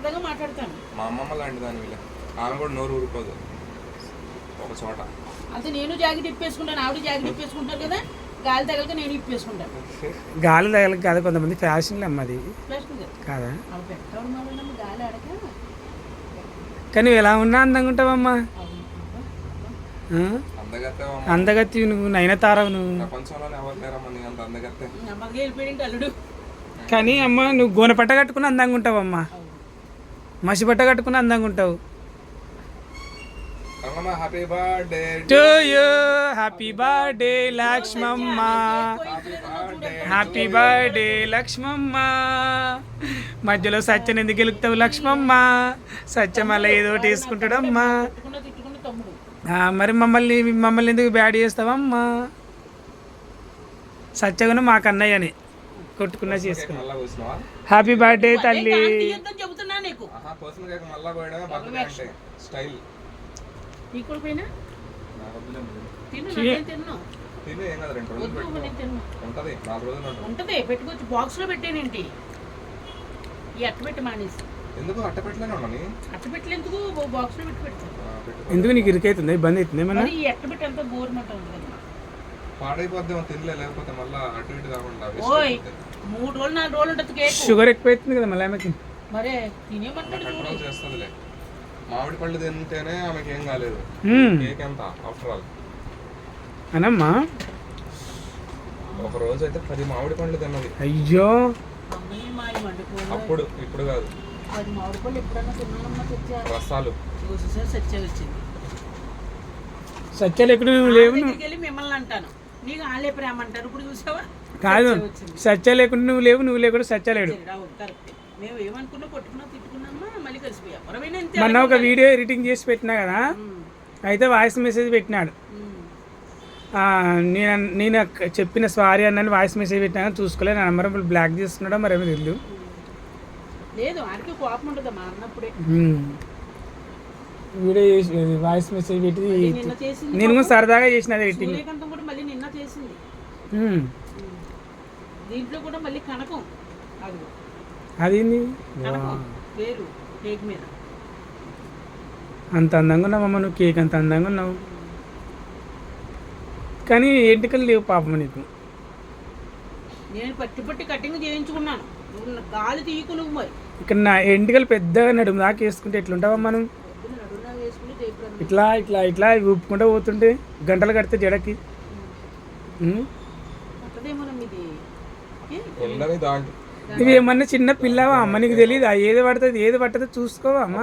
సరదాగా మాట్లాడతాను. మా అమ్మమ్మ లాంటి దాని వీళ్ళ ఆమె కూడా నోరు ఊరుకోదు ఒక చోట. అంతే నేను జాకెట్ ఇప్పేసుకుంటాను, ఆవిడ జాకెట్ ఇప్పేసుకుంటారు కదా, గాలి తగలక నేను ఇప్పేసుకుంటాను. గాలి తగలక కాదు, కొంతమంది ఫ్యాషన్లు అమ్మది కాదా. అవి పెట్టడం వల్ల గాలి ఆడక. కానీ నువ్వు ఎలా ఉన్నా అందంగా ఉంటావమ్మా. అందగత్తి నువ్వు, నయనతారవు నువ్వు. ప్రపంచంలోనే ఎవరు లేరమ్మా నీ అంత అందగత్తే. అమ్మగా వెళ్ళిపోయింది అల్లుడు. కానీ అమ్మ నువ్వు గోనె పట్ట కట్టుకుని అందంగా ఉంటావమ్మా, మసి పట్ట కట్టుకుని అందంగా ఉంటావు. Happy birthday to you, happy birthday Lakshmamma, happy birthday Lakshmamma. మధ్యలో సత్యం ఎందుకు గెలుపుతావు లక్ష్మమ్మ? సత్యం అలా ఏదో ఒకటి వేసుకుంటాడమ్మా. మరి మమ్మల్ని ఎందుకు బ్యాడ్ చేస్తావమ్మా? సత్యగును మా కన్నయ్యని కొట్టుకున్నా చేసుకున్నా. హ్యాపీ బర్త్డే తల్లి. చెబుతున్నా నీకు ఉంటది, పెట్టుకోవచ్చు. బాక్స్ లో పెట్టేనేంటి ఈ అట్ట పెట్టి మానేసి. ఎందుకు అట్ట పెట్టలేను? అట్ట పెట్టలేందుకు బాక్స్ లో పెట్టి పెడతాను. ఎందుకు నీకు ఇరుకైతుంది, ఇబ్బంది అవుతుంది ఏమన్నా? ఈ అట్ట పెట్టి అంతా గోరుమంట ఉంటుంది. పాడైపోద్దాం తినలే, లేకపోతే మళ్ళీ అటు ఇటు కాకుండా. ఓయ్ 3 రోజులు 4 రోజులు ఉంటుంది కేక్. షుగర్ ఎక్కువైతుంది కదా మళ్ళీ ఆమెకి. మరే తినేమంటాడు చూడు. చేస్తుందిలే. మామిడి పళ్ళు తింటేనే ఆమెకి ఏం కాలేదు, కేక్ ఎంత ఆఫ్టర్ ఆల్. అనమ్మా ఒక రోజు అయితే 10 మామిడి పండ్లు తిన్నది. అయ్యో అప్పుడు, ఇప్పుడు కాదు. 10 మామిడి పళ్ళు ఎప్పుడన్నా తిన్నానమ్మా. తెచ్చా రసాలు సత్య వచ్చింది. సత్యాలు ఎక్కడ నువ్వు లేవు. వెళ్ళి మిమ్మల్ని అంటాను, నీకు ఆలే ప్రేమ అంటారు. ఇప్పుడు చూసావా? కాదు, సత్య లేకుండా నువ్వు లేవు, నువ్వు లేకుండా సత్య లేడు. కరెక్ట్. మేము ఏమనుకున్నా, కొట్టుకున్నా తిట్టుకున్నామా, మళ్ళీ కలిసిపోయాం. మొన్న ఒక వీడియో ఎడిటింగ్ చేసి పెట్టినా కదా, అయితే వాయిస్ మెసేజ్ పెట్టినాడు. నేను చెప్పిన సారీ అన్నని వాయిస్ మెసేజ్ పెట్టినా చూసుకోలే. నా నెంబర్ బ్లాక్ చేస్తున్నాడో మరేమో తెలియదు. లేదు ఆడికి కోపం ఉంటుంది మా అన్నప్పుడే. వీడియో చేసి వాయిస్ మెసేజ్ పెట్టి నేను కూడా సరదాగా చేసిన ఎడిటింగ్. కూడా మళ్ళీ నిన్న చేసింది. దీంట్లో కూడా మళ్ళీ కనకం అదేంది వేరు కేక్ మీద. అంత అందంగా ఉన్నావమ్మ నువ్వు, కేక్ అంత అందంగా ఉన్నావు. కానీ ఎంటికలు లేవు పాపం నీకు. నేను పట్టి కటింగ్ చేయించుకున్నాను, గాలి తీయకు నువ్వు. మరి ఇక్కడ నా ఎంటికలు పెద్దగా నడుము దాకా వేసుకుంటే ఎట్లుంటావమ్మా నువ్వు? ఇట్లా ఇట్లా ఇట్లా ఊపుకుంటూ పోతుంటే గంటలు కడితే జడకి. నువ్వేమన్నా చిన్న పిల్లవా అమ్మ? నీకు తెలియదు ఏది పడుతుంది ఏది పట్టదో చూసుకోవా అమ్మ?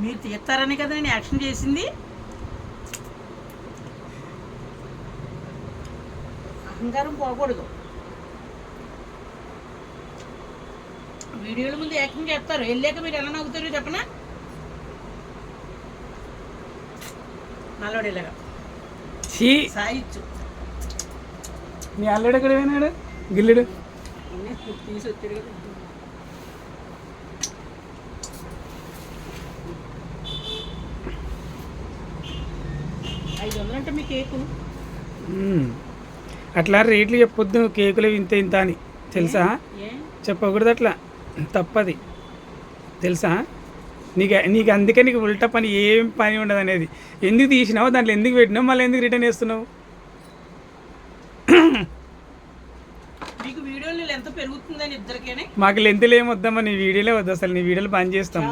మీరు తీస్తారని కదా నేను యాక్షన్ చేసింది. అహంకారం పోకూడదు. వీడియోల ముందు యాక్టింగ్ చేస్తారు, వెళ్ళాక మీరు ఎలా నవ్వుతారో చెప్పనా? నల్లవాడు ఇలాగా సాయిచ్చు. నీ అల్లుడు ఎక్కడ పోయినాడు? గిల్లుడు తీసి వచ్చాడు కదా. $500 మీ కేకు. అట్లా రేట్లు చెప్పొద్దు, కేకులు ఇంత ఇంత అని తెలుసా? చెప్పకూడదు అట్లా, తప్పది తెలుసా? నీకు అందుకే నీకు ఉల్టా పని ఏం పని ఉండదు అనేది. ఎందుకు తీసినావు, దాంట్లో ఎందుకు పెట్టినావు, మళ్ళీ ఎందుకు రిటర్న్ చేస్తున్నావు? మీకు వీడియోలు ఎంత పెరుగుతుందని ఇద్దరికేనే. మాకు లెంత్లు ఏమి వద్దామా, నీ వీడియోలే వద్దు అసలు. నీ వీడియోలు పని చేస్తాము.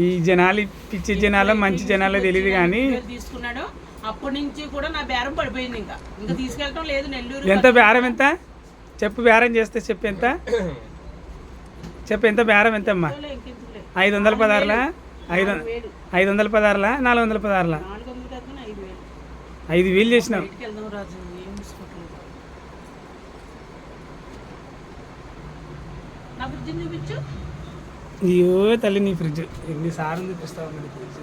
ఈ జనాలు పిచ్చి జనాలు మంచి జనాలు తెలియదు కానీ తీసుకున్నాడు. అప్పటి నుంచి కూడా నా బేరం పడిపోయింది. ఇంకా ఇంకా తీసుకెళ్ళటం లేదు. నెల్లూరు ఎంత బేరం? ఎంత చెప్పు, బేరం చేస్తే చెప్పు. ఎంత చెప్పు, ఎంత బేరం? ఎంత అమ్మా? 516లా? 516లా? 416లా? 5,000 చేసినావు. అయ్యో తల్లి, నీ ఫ్రిడ్జ్ ఎన్నిసార్లు చూపిస్తావు నీ ఫ్రిడ్జ్.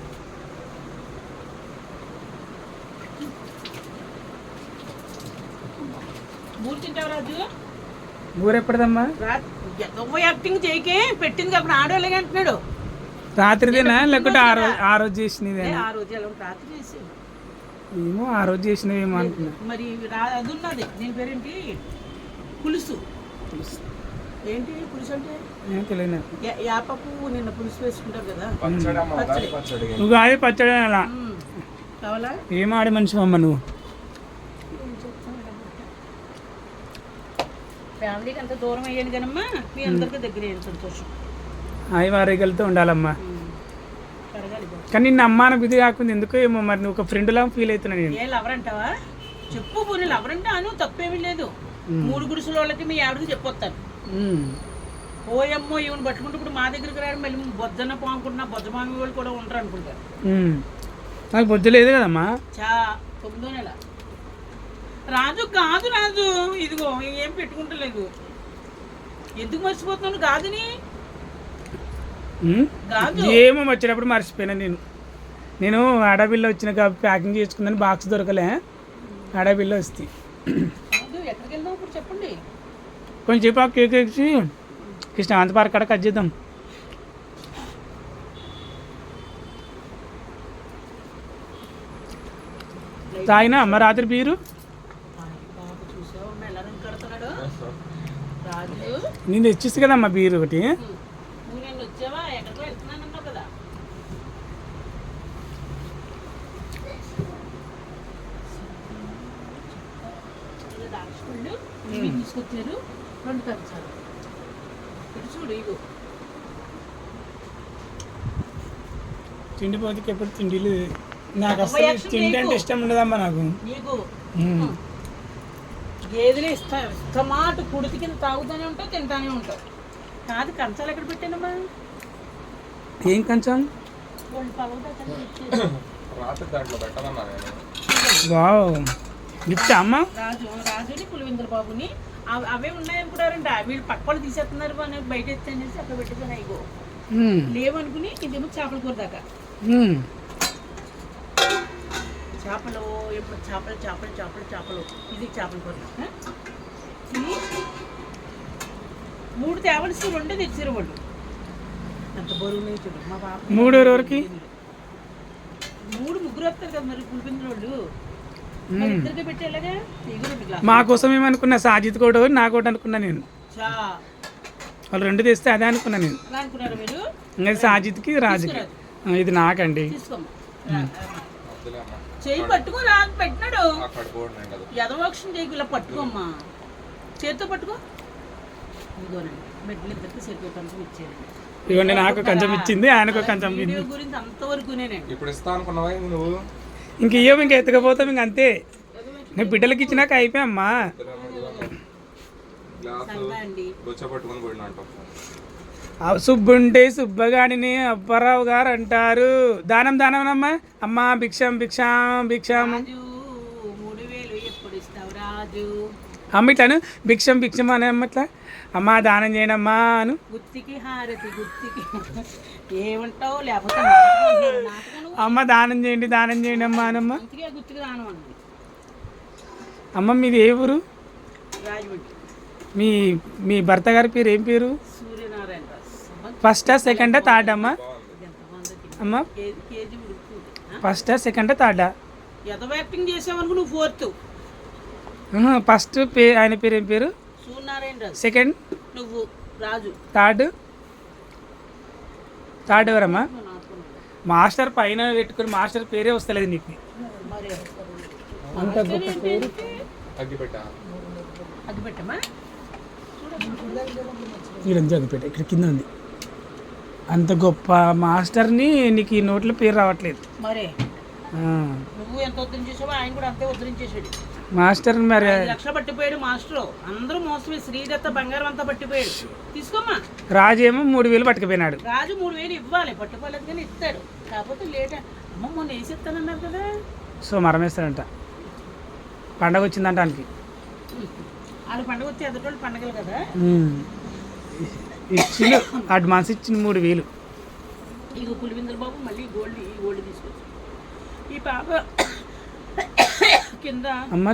ఊరెప్పటిదమ్మా? యాక్టింగ్ చేయకే పెట్టింది అప్పుడు ఆడోళ్ళగా అంటున్నాడు. రాత్రిదేనా లేకపోతే ఆ రోజు చేసినది? ఆ రోజు ఎలా రాత్రి చేసి ఏమో ఆ రోజు చేసినవేమో అనుకున్నా. మరి అది ఉన్నది దీని పేరేంటి, పులుసు. ఏంటి పులుసు అంటే? ఏం తెలియదు నాకు. యాపపు నిన్న పులుసు వేసుకుంటారు కదా, పచ్చడి అమ్మ, పచ్చడి. పచ్చడి నువ్వు అదే పచ్చడి అలా కావాలా? ఏం ఆడే మనిషి అమ్మ నువ్వు. ఫ్యామిలీకి అంత దూరం అయ్యాను కానమ్మా, మీ అందరికీ దగ్గర అయ్యాను, సంతోషం. అవి వారేగలతో ఉండాలమ్మా. కరగాలి బాబు. కానీ నిన్న అమ్మాన బుద్ధి కాకుండా ఎందుకో ఏమో మరి నువ్వు ఒక ఫ్రెండ్లా ఫీల్ అవుతున్నాను నేను. ఏ లవర్ అంటావా? చెప్పు పోనీ లవర్ అంటే అను, తప్పేమీ లేదు. 3 గుడిసెల వాళ్ళకి మీ ఆవిడకి చెప్పొస్తాను. ఓయమ్మో ఈవెన్ పట్టుకుంటే ఇప్పుడు మా దగ్గరికి రాడు, మళ్ళీ బొజ్జన్న పాముకుంటున్నా బొజ్జమామి వాళ్ళు కూడా ఉండరు అనుకుంటారు. నాకు బొజ్జ లేదు కదమ్మా. 9వ నెల. రాజు కాదు, రాజు ఇదిగో ఏం పెట్టుకుంటలేదు. ఎందుకు మర్చిపోతున్నాను గాజుని? గాజు ఏమో వచ్చేటప్పుడు మర్చిపోయినా నేను అడవిలో వచ్చిన కాబట్టి ప్యాకింగ్ చేసుకుందని బాక్స్ దొరకలే. అడవిలో వస్తే ఎక్కడికి వెళ్దాం ఇప్పుడు చెప్పండి. కొంచెం చెప్పి ఆ కేక్ వేసి కృష్ణాంత పార్క్ కాడ కట్ చేద్దాం. తాగినా అమ్మ రాత్రి బీరు? చూసావు ఎలా కడుతున్నాడు రాజు. నేను తెచ్చిస్తా కదమ్మా బీరు ఒకటి. నువ్వు నేను వచ్చావా, ఎక్కడికి వెళ్తున్నానన్నావు కదా. దాచుకోండు ఇవి తీసుకొచ్చారు, 2 కంచాలు. ఇటు చూడు, ఇగో తిండి పోతే ఎప్పుడు తిండిలు నాకు అసలు తిండి అంటే ఇష్టం ఉండదమ్మా నాకు. నీకు గేదెలు ఇష్టమాట కుడితి కింద తాగుతూనే ఉంటావు, తింటానే ఉంటావు. కాదు కంచాలు ఎక్కడ పెట్టానమ్మా? ఏం కంచం? వాళ్ళు పలవ దగ్గర రాత్రి దాంట్లో పెట్టదన్నా నేను. వావ్ గిఫ్ట్ అమ్మ. రాజుని పులివెందుల బాబుని అవే ఉన్నాయనుకున్నారంట. వీళ్ళు పక్క వాళ్ళు తీసేస్తున్నారు అని బయట ఎత్తే అనేసి అక్కడ పెట్టేసాను. ఇగో లేవనుకుని ఇదేమో చేపల కూర దాకా. చేపలు ఎప్పుడు చేపలు చేపలు చేపలు చేపలు ఇది చేపల కూర. ఇది 3 తేవలసి 2 తెచ్చారు వాళ్ళు. అంత బరువు చూడు మా పాప. 3 ఎవరికి? 3 ముగ్గురు వస్తారు కదా మరి పులివెందుల వాళ్ళు. ఇద్దరికి పెట్టేలాగా మా కోసం ఏమనుకున్నా, సాజిత్ కూడా నాకోటి అనుకున్నా నేను. వాళ్ళు 2 తెస్తే అదే అనుకున్నా నేను. అనుకున్నారా మీరు? ఇంకా సాజిత్కి రాజుకి. ఇది నాకండి. చెయ్యి పట్టుకో, రాజు పెట్టినాడు. యదవక్షం చేయకు, ఇలా పట్టుకోమ్మా, చేతితో పట్టుకో. ఇదిగోనండి మెడ్లు ఇద్దరికి సరిపోయి కొంచెం ఇచ్చేది. ఇవ్వండి, నాకు కొంచెం ఇచ్చింది, ఆయనకు కొంచెం గురించి అంతవరకు ఇప్పుడు ఇస్తా అనుకున్నావా నువ్వు? ఇంక ఇవ్వం, ఇంక ఎత్తకపోతాం, ఇంక అంతే. నేను బిడ్డలకి ఇచ్చినాక అయిపోయామ్మా. సుబ్బుంటే సుబ్బగాడిని అప్పారావు గారు అంటారు. దానం దానమనమ్మా. అమ్మా భిక్షం భిక్షం భిక్షం. అమ్మ ఇట్లాను భిక్షం భిక్షం అని అమ్మ ఇట్లా. అమ్మా దానం చేయండి అమ్మా అను. గుత్తికి హారతి గుత్తికి ఏమంటావు, లేకపోతే అమ్మ దానం చేయండి అమ్మా అనమ్మ. గుత్తికి దానం అన్నది. అమ్మ మీది ఏ ఊరు? రాజమండ్రి. మీ భర్త గారి పేరు ఏం పేరు? సూర్యనారాయణ. ఫస్టా సెకండా థర్డ్ అమ్మ? అమ్మ ఫస్టా సెకండా థర్డా? ఎదవ యాక్టింగ్ చేసావనుకో నువ్వు 4th. ఫస్ట్ ఆయన పేరు ఏం పేరు? సూర్యనారాయణ రాజు. సెకండ్ నువ్వు రాజు. థర్డ్ ఎవరమ్మా? మాస్టర్ పైన పెట్టుకుని మాస్టర్ పేరే వస్తలేదు నీకు. అంత గొప్ప పేరు. అగ్గిపెట్టమ్మా. అగ్గిపెట్ట ఇక్కడ కింద ఉంది. అంత గొప్ప మాస్టర్ని నీకు ఈ నోట్లో పేరు రావట్లేదు. మరే నువ్వు ఎంత ఉద్ధరించేసావో ఆయన కూడా అంతే ఉద్ధరించేసాడు. మాస్టర్ మరి 5 లక్షలు పట్టిపోయాడు మాస్టర్. అందరూ మోసమే. శ్రీదత్త బంగారం అంతా పట్టిపోయాడు. తీసుకోమ్మా. రాజు ఏమో 3,000 పట్టుకుపోయినాడు. రాజు 3,000 ఇవ్వాలి, పట్టుకోలేదు కానీ ఇస్తాడు. కాకపోతే లేట్. అమ్మ మొన్న వేసి ఇస్తానన్నారు కదా. సో మరమేస్తాడంట, పండగ వచ్చిందంట ఆయనకి. వాళ్ళు పండగ వచ్చి ఎదుటి పండగలు కదా ఇచ్చిండు. అడ్వాన్స్ ఇచ్చింది 3,000. ఇక పులివెందుల బాబు మళ్ళీ ఈ గోల్డ్ తీసుకొచ్చి ఈ పాప కింద. అమ్మ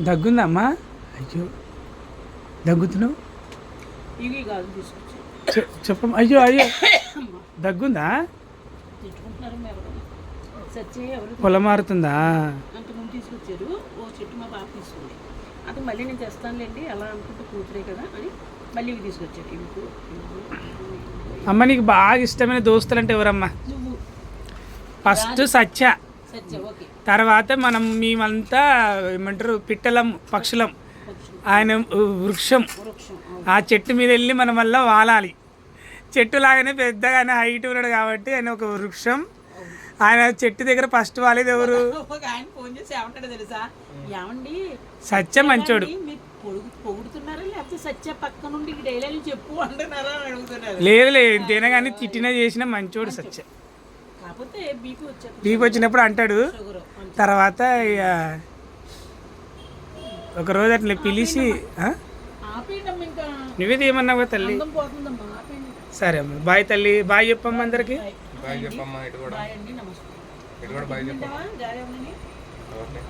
దగ్గుందా అమ్మా? అయ్యో దగ్గుతున్నావు. ఇవి కాదు తీసుకొచ్చి చెప్ప. అయ్యో దగ్గుందా? తెచ్చుకుంటున్నారు. సత్య ఎవరు పొలం మారుతుందా? అంతకుముందు తీసుకొచ్చారు. ఓ చెట్టు మా బాబు తీసుకుంది. అది మళ్ళీ నేను తెస్తానులేండి అలా అనుకుంటే కూతురే కదా అని మళ్ళీ ఇవి తీసుకొచ్చారు. ఇవి అమ్మ నీకు బాగా ఇష్టమైన దోస్తులు అంటే ఎవరమ్మా? నువ్వు ఫస్ట్ సత్య, సత్య ఓకే. తర్వాత మేమంతా ఏమంటారు పిట్టలం, పక్షులం. ఆయన వృక్షం. వృక్షం ఆ చెట్టు మీద వెళ్ళి మనం వల్ల వాలాలి. చెట్టు లాగానే పెద్దగానే హైట్ ఉన్నాడు కాబట్టి ఆయన ఒక వృక్షం. ఆయన చెట్టు దగ్గర ఫస్ట్ వాలేది ఎవరు? ఆయన ఫోన్ చేసి ఏమంటాడు తెలుసా? ఏమండి సత్య మంచోడు. మీరు పొగుడుతున్నారా లేకపోతే సత్య పక్క నుండి డైలాగ్ చెప్పు అంటున్నారా అని అడుగుతున్నారు. లేదు ఎంతైనా కానీ తిట్టినా చేసిన మంచోడు సత్య. కాకపోతే బీపీ వచ్చినప్పుడు అంటాడు. తర్వాత ఇక ఒక రోజు అట్లా పిలిచి ఇంకా నువ్వేది ఏమన్నావు తల్లి? పోతుందమ్మా ఆపేయండి. సరే అమ్మ బాయ్ తల్లి, బాయ్ చెప్పమ్మా అందరికి. బాయ్ చెప్పమ్మా. ఇటు కూడా బాయ్ అండి, నమస్కారం. ఇటు కూడా బాయ్ చెప్పమ్మా. గాలి ఏమని? ఓకే.